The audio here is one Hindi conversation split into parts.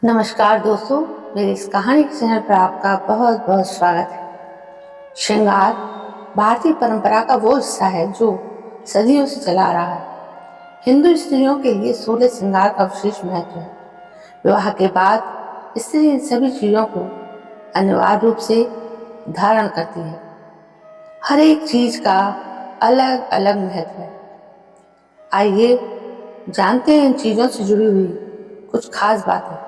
नमस्कार दोस्तों, मेरी इस कहानी के चैनल पर आपका बहुत बहुत स्वागत है। श्रृंगार भारतीय परंपरा का वो हिस्सा है जो सदियों से चला आ रहा है। हिंदू स्त्रियों के लिए 16 श्रृंगार का विशेष महत्व है। विवाह के बाद स्त्री इन सभी चीजों को अनिवार्य रूप से धारण करती है। हर एक चीज का अलग अलग महत्व है। आइए जानते हैं इन चीजों से जुड़ी हुई कुछ खास बातें।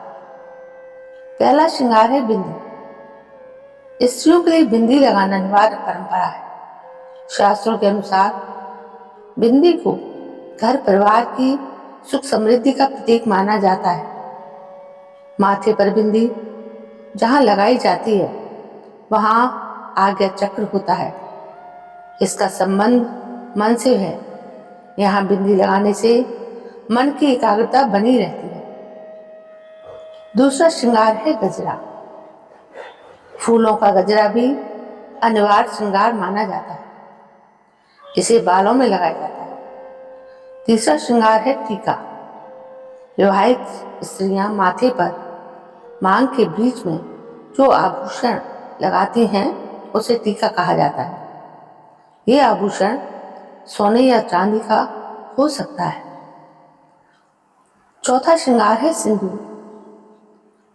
पहला श्रृंगार है बिंदी। स्त्रियों के लिए बिंदी लगाना अनिवार्य परंपरा है। शास्त्रों के अनुसार बिंदी को घर परिवार की सुख समृद्धि का प्रतीक माना जाता है। माथे पर बिंदी जहाँ लगाई जाती है वहाँ आज्ञा चक्र होता है। इसका संबंध मन से है। यहाँ बिंदी लगाने से मन की एकाग्रता बनी रहती है। दूसरा श्रृंगार है गजरा। फूलों का गजरा भी अनिवार्य श्रृंगार माना जाता है। इसे बालों में लगाया जाता है। तीसरा श्रृंगार है टीका। विवाहित स्त्रियां माथे पर मांग के बीच में जो आभूषण लगाती हैं उसे टीका कहा जाता है। ये आभूषण सोने या चांदी का हो सकता है। चौथा श्रृंगार है सिंदूर।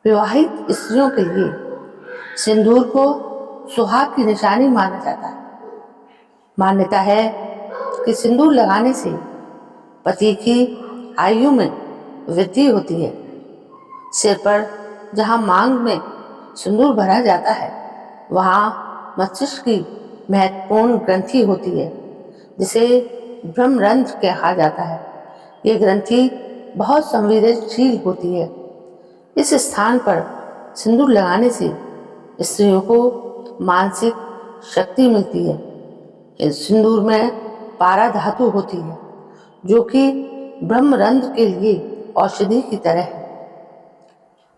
विवाहित स्त्रियों के लिए सिंदूर को सुहाग की निशानी माना जाता है। मान्यता है कि सिंदूर लगाने से पति की आयु में वृद्धि होती है। सिर पर जहाँ मांग में सिंदूर भरा जाता है वहाँ मस्तिष्क की महत्वपूर्ण ग्रंथि होती है जिसे ब्रह्मरंध्र कहा जाता है। ये ग्रंथि बहुत संवेदनशील होती है। इस स्थान पर सिंदूर लगाने से स्त्रियों को मानसिक शक्ति मिलती है। इस सिंदूर में पारा धातु होती है जो कि ब्रह्मरंध्र के लिए औषधि की तरह है।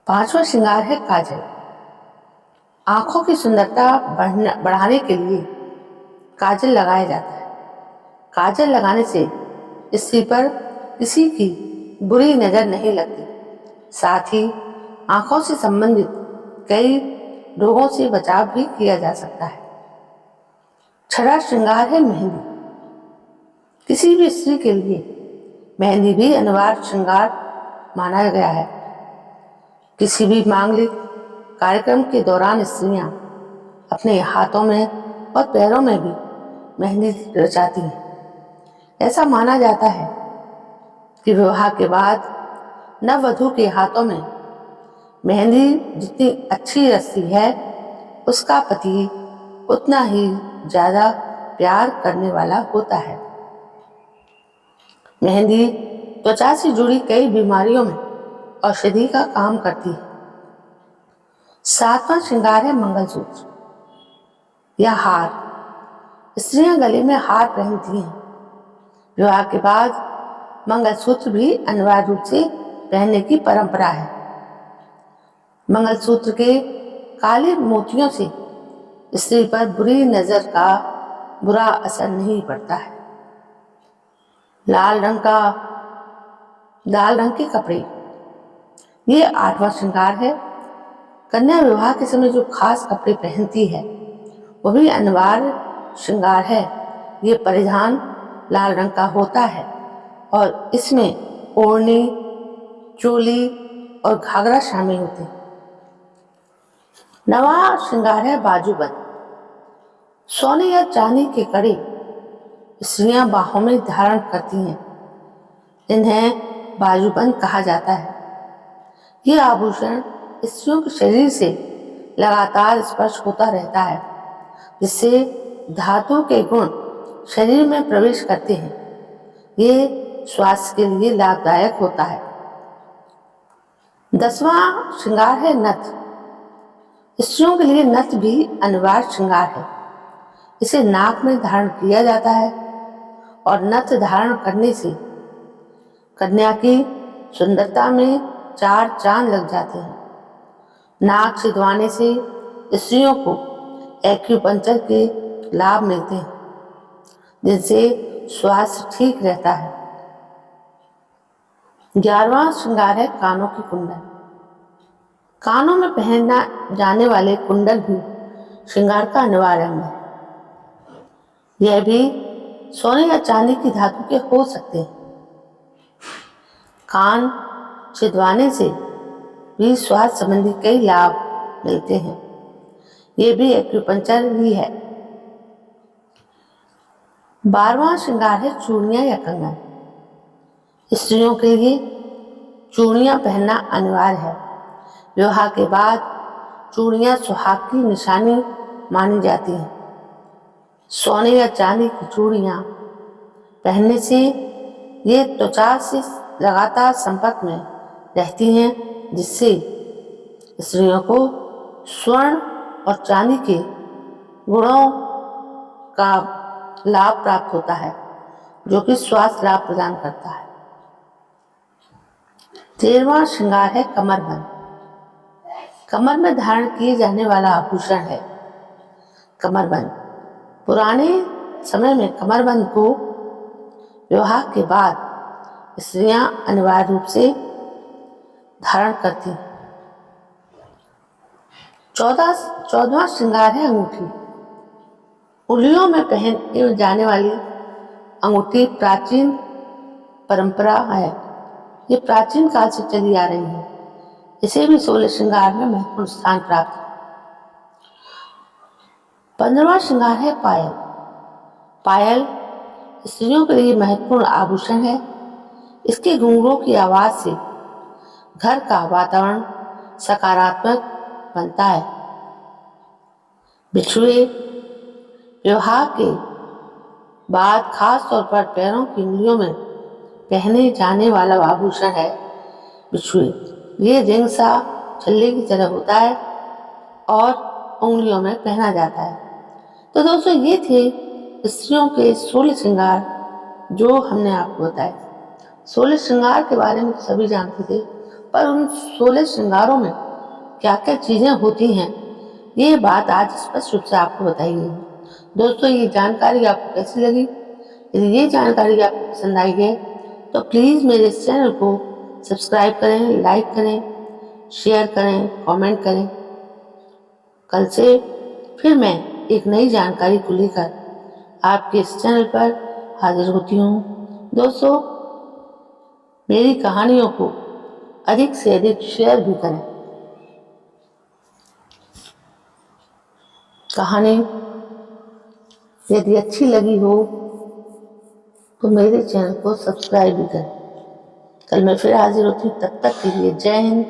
पांचवा श्रृंगार है काजल। आंखों की सुंदरता बढ़ाने के लिए काजल लगाया जाता है। काजल लगाने से स्त्री पर किसी की बुरी नजर नहीं लगती। साथ ही आंखों से संबंधित कई रोगों से बचाव भी किया जा सकता है। छठा श्रृंगार है मेहंदी। किसी भी स्त्री के लिए मेहंदी भी अनिवार्य श्रृंगार माना गया है। किसी भी मांगलिक कार्यक्रम के दौरान स्त्रियां अपने हाथों में और पैरों में भी मेहंदी रचाती हैं। ऐसा माना जाता है कि विवाह के बाद नववधू के हाथों में मेहंदी जितनी अच्छी रचती है उसका पति उतना ही ज्यादा प्यार करने वाला होता है। मेहंदी त्वचा से जुड़ी कई बीमारियों में औषधि का काम करती है। सातवां श्रृंगार है मंगलसूत्र या हार। स्त्रियां गले में हार पहनती हैं। विवाह के बाद मंगलसूत्र भी अनिवार्य रूप से पहनने की परंपरा है। मंगलसूत्र के काले मोतियों से स्त्री पर बुरी नजर का बुरा असर नहीं पड़ता है। लाल रंग के कपड़े, ये आठवां श्रृंगार है। कन्या विवाह के समय जो खास कपड़े पहनती है वो भी अनिवार्य श्रृंगार है। ये परिधान लाल रंग का होता है और इसमें ओढ़नी, चोली और घाघरा शामिल होते हैं। नवा श्रृंगार है बाजूबंद। सोने या चांदी के कड़े स्त्रियां बाहों में धारण करती हैं। इन्हें बाजूबंद कहा जाता है। ये आभूषण स्त्रियों के शरीर से लगातार स्पर्श होता रहता है जिससे धातु के गुण शरीर में प्रवेश करते हैं। ये स्वास्थ्य के लिए लाभदायक होता है। 10वां श्रृंगार है नथ। स्त्रियों के लिए नथ भी अनिवार्य श्रृंगार है। इसे नाक में धारण किया जाता है और नथ धारण करने से कन्या की सुंदरता में 4 चांद लग जाते हैं। नाक छिदवाने से स्त्रियों को एक्यूपंक्चर के लाभ मिलते हैं जिससे स्वास्थ्य ठीक रहता है। 11वां श्रृंगार है कानों की कुंडल। कानों में पहना जाने वाले कुंडल भी श्रृंगार का अनिवार्य अंग है। यह भी सोने या चांदी की धातु के हो सकते हैं। कान छिदवाने से भी स्वास्थ्य संबंधी कई लाभ मिलते हैं। ये भी एक्यूपंक्चर ही है। 12वां श्रृंगार है चूड़ियां या कंगन। स्त्रियों के लिए चूड़ियां पहनना अनिवार्य है। विवाह के बाद चूड़ियां सुहाग की निशानी मानी जाती हैं। सोने या चांदी की चूड़ियां पहनने से ये त्वचा से लगातार संपर्क में रहती हैं, जिससे स्त्रियों को स्वर्ण और चांदी के गुणों का लाभ प्राप्त होता है, जो कि स्वास्थ्य लाभ प्रदान करता है। 13वां श्रृंगार है कमरबंद। कमर में धारण किए जाने वाला आभूषण है कमरबंद। पुराने समय में कमरबंद को विवाह के बाद स्त्रियां अनिवार्य रूप से धारण करती। 14वां श्रृंगार है अंगूठी। उंगलियों में पहने जाने वाली अंगूठी प्राचीन परंपरा है। ये प्राचीन काल से चली आ रही है। इसे भी 16 श्रृंगार में महत्वपूर्ण स्थान प्राप्त है। 15वां श्रृंगार है पायल। पायल स्त्रियों के लिए महत्वपूर्ण आभूषण है। इसके घुंघरूओं की आवाज से घर का वातावरण सकारात्मक बनता है। बिछुए विवाह के बाद खास तौर पर पैरों की उंगलियों में पहने जाने वाला आभूषण है बिछुए। ये रिंग सा छल्ले की तरह होता है और उंगलियों में पहना जाता है। तो दोस्तों, ये थे स्त्रियों के 16 श्रृंगार जो हमने आपको बताए। 16 श्रृंगार के बारे में सभी जानते थे, पर उन 16 श्रृंगारों में क्या क्या चीजें होती हैं, ये बात आज स्पष्ट रूप से आपको बताई गई है। दोस्तों, ये जानकारी आपको कैसी लगी? यदि ये जानकारी आपको पसंद आई है तो प्लीज़ मेरे इस चैनल को सब्सक्राइब करें, लाइक करें, शेयर करें, कमेंट करें। कल से फिर मैं एक नई जानकारी को लेकर आपके इस चैनल पर हाजिर होती हूँ। दोस्तों, मेरी कहानियों को अधिक से अधिक शेयर भी करें। कहानी यदि अच्छी लगी हो तो मेरे चैनल को सब्सक्राइब भी करें। कल मैं फिर हाजिर होती हूँ। तब तक के लिए जय हिंद,